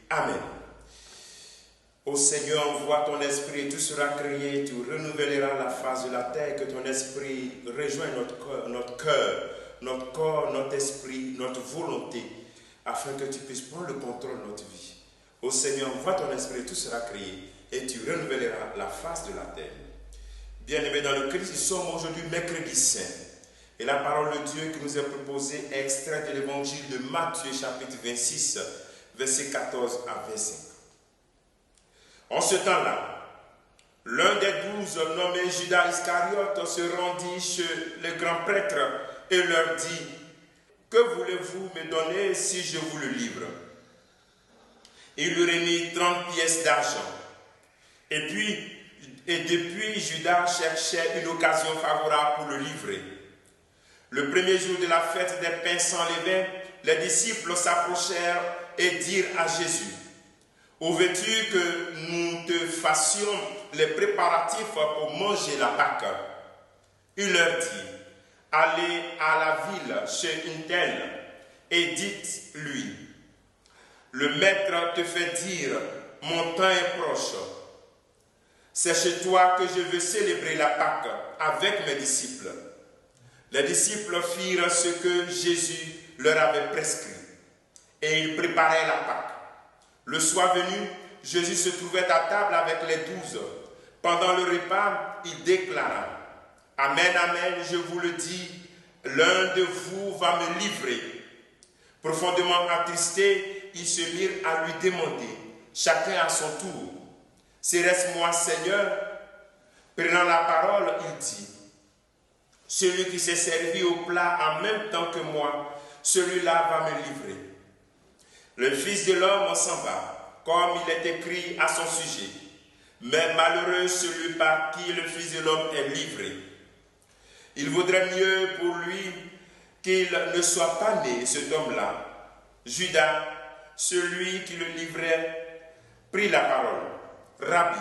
Amen. Ô Seigneur, envoie ton esprit et tout sera créé, tu renouvelleras la face de la terre, que ton esprit rejoigne notre cœur, notre corps, notre esprit, notre volonté, afin que tu puisses prendre le contrôle de notre vie. Ô Seigneur, envoie ton esprit et tout sera créé, et tu renouvelleras la face de la terre. Bien-aimés dans le Christ, nous sommes aujourd'hui mercredi saint, et la parole de Dieu qui nous est proposée est extraite de l'évangile de Matthieu, chapitre 26, versets 14 à 25. En ce temps-là, l'un des 12, nommé Judas Iscariote, se rendit chez les grands prêtres et leur dit: « Que voulez-vous me donner si je vous le livre ?» Il lui remit 30 pièces d'argent. Et depuis, Judas cherchait une occasion favorable pour le livrer. Le premier jour de la fête des pains sans levain, les disciples s'approchèrent et dirent à Jésus: « Où veux-tu que nous te fassions les préparatifs pour manger la Pâque ?» Il leur dit: « Allez à la ville chez une telle et dites-lui: le maître te fait dire, mon temps est proche. C'est chez toi que je veux célébrer la Pâque avec mes disciples. » Les disciples firent ce que Jésus leur avait prescrit et ils préparaient la Pâque. Le soir venu, Jésus se trouvait à table avec les 12. Pendant le repas, il déclara: « Amen, amen, je vous le dis, l'un de vous va me livrer. » Profondément attristés, ils se mirent à lui demander, chacun à son tour: « Serait-ce moi, Seigneur ?» Prenant la parole, il dit: « Celui qui s'est servi au plat en même temps que moi, celui-là va me livrer. Le Fils de l'homme s'en va, comme il est écrit à son sujet. Mais malheureux celui par qui le Fils de l'homme est livré. Il vaudrait mieux pour lui qu'il ne soit pas né, cet homme-là. » Judas, celui qui le livrait, prit la parole. « Rabbi,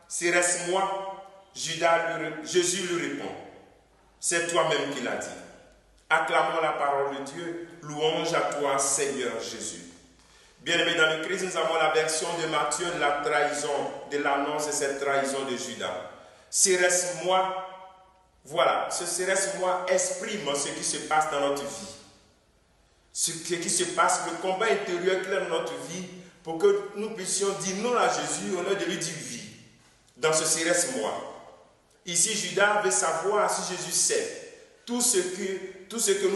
serait-ce moi ?» Jésus lui répond: « C'est toi-même qui l'as dit. » Acclamons la parole de Dieu. Louange à toi, Seigneur Jésus. Bien-aimés dans le Christ, nous avons la version de Matthieu de la trahison, de l'annonce de cette trahison de Judas. Serait-ce moi? Voilà, ce serait-ce moi exprime ce qui se passe dans notre vie. Ce qui se passe, le combat intérieur clair dans notre vie, pour que nous puissions dire non à Jésus au lieu de lui dire oui. Dans ce serait-ce moi. Ici, Judas veut savoir si Jésus sait tout ce que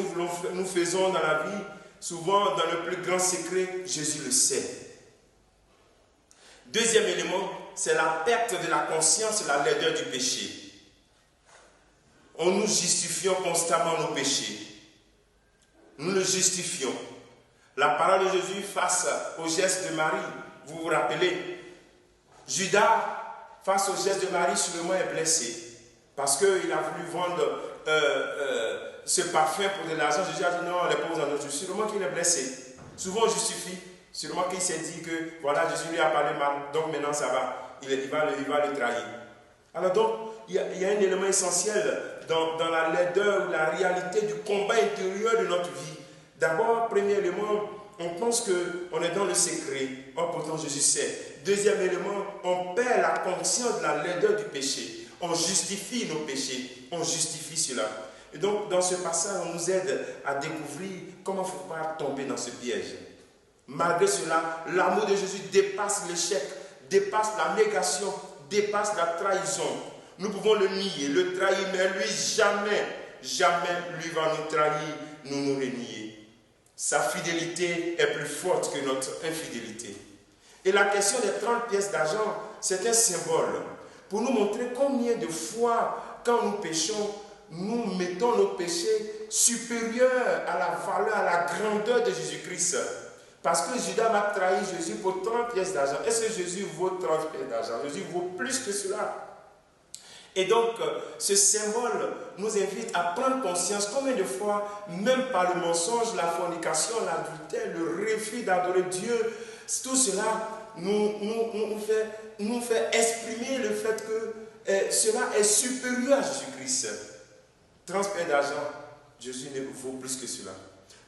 nous faisons dans la vie. Souvent, dans le plus grand secret, Jésus le sait. Deuxième élément, c'est la perte de la conscience et la laideur du péché. Nous justifions constamment nos péchés. Nous le justifions. La parole de Jésus face au geste de Marie, vous vous rappelez, Judas, face au geste de Marie, sûrement est blessé. Parce qu'il a voulu vendre ce parfum pour de l'argent. Jésus a dit non, les pauvres en ont. Sûrement qu'il est blessé. Souvent on justifie. Sûrement qu'il s'est dit que voilà, Jésus lui a parlé mal, donc maintenant ça va. Il va le trahir. Alors donc, il y a un élément essentiel dans la laideur ou la réalité du combat intérieur de notre vie. D'abord, premier élément, on pense qu'on est dans le secret. Or, pourtant, Jésus sait. Deuxième élément, on perd la conscience de la laideur du péché. On justifie nos péchés. On justifie cela. Et donc, dans ce passage, on nous aide à découvrir comment il ne faut pas tomber dans ce piège. Malgré cela, l'amour de Jésus dépasse l'échec, dépasse la négation, dépasse la trahison. Nous pouvons le nier, le trahir, mais lui, jamais lui va nous trahir, nous renier. Sa fidélité est plus forte que notre infidélité. Et la question des 30 pièces d'argent, c'est un symbole pour nous montrer combien de fois, quand nous péchons, nous mettons nos péchés supérieurs à la valeur, à la grandeur de Jésus-Christ. Parce que Judas va trahir Jésus pour 30 pièces d'argent. Est-ce que Jésus vaut 30 pièces d'argent? Jésus vaut plus que cela. Et donc, ce symbole nous invite à prendre conscience combien de fois, même par le mensonge, la fornication, l'adultère, le refus d'adorer Dieu, tout cela nous fait exprimer le fait que cela est supérieur à Jésus-Christ. 30 pièces d'argent, Jésus ne vaut plus que cela.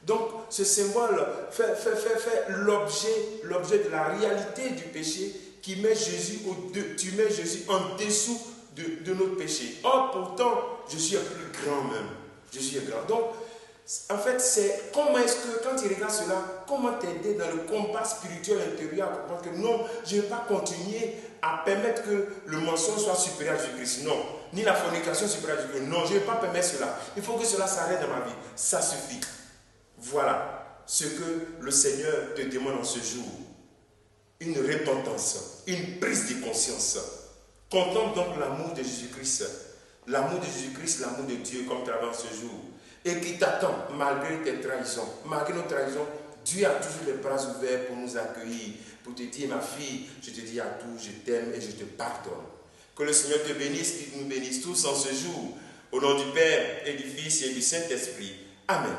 Donc, ce symbole fait l'objet de la réalité du péché qui met Jésus tu mets Jésus en dessous de notre péché. Or, pourtant, je suis un plus grand même. Je suis un grand. Donc, en fait, c'est comment est-ce que, quand tu regardes cela, comment t'aider dans le combat spirituel intérieur à comprendre que non, je ne vais pas continuer à permettre que le mensonge soit supérieur à Jésus-Christ. Non. Ni la fornication supérieure à Jésus-Christ. Non, je ne vais pas permettre cela. Il faut que cela s'arrête dans ma vie. Ça suffit. Voilà ce que le Seigneur te demande en ce jour. Une repentance, une prise de conscience. Contemple donc l'amour de Jésus-Christ. L'amour de Jésus-Christ, l'amour de Dieu comme travail ce jour. Et qui t'attend malgré tes trahisons. Malgré nos trahisons, Dieu a toujours les bras ouverts pour nous accueillir. Pour te dire, ma fille, je te dis à tout, je t'aime et je te pardonne. Que le Seigneur te bénisse, qu'il nous bénisse tous en ce jour. Au nom du Père et du Fils et du Saint-Esprit. Amen.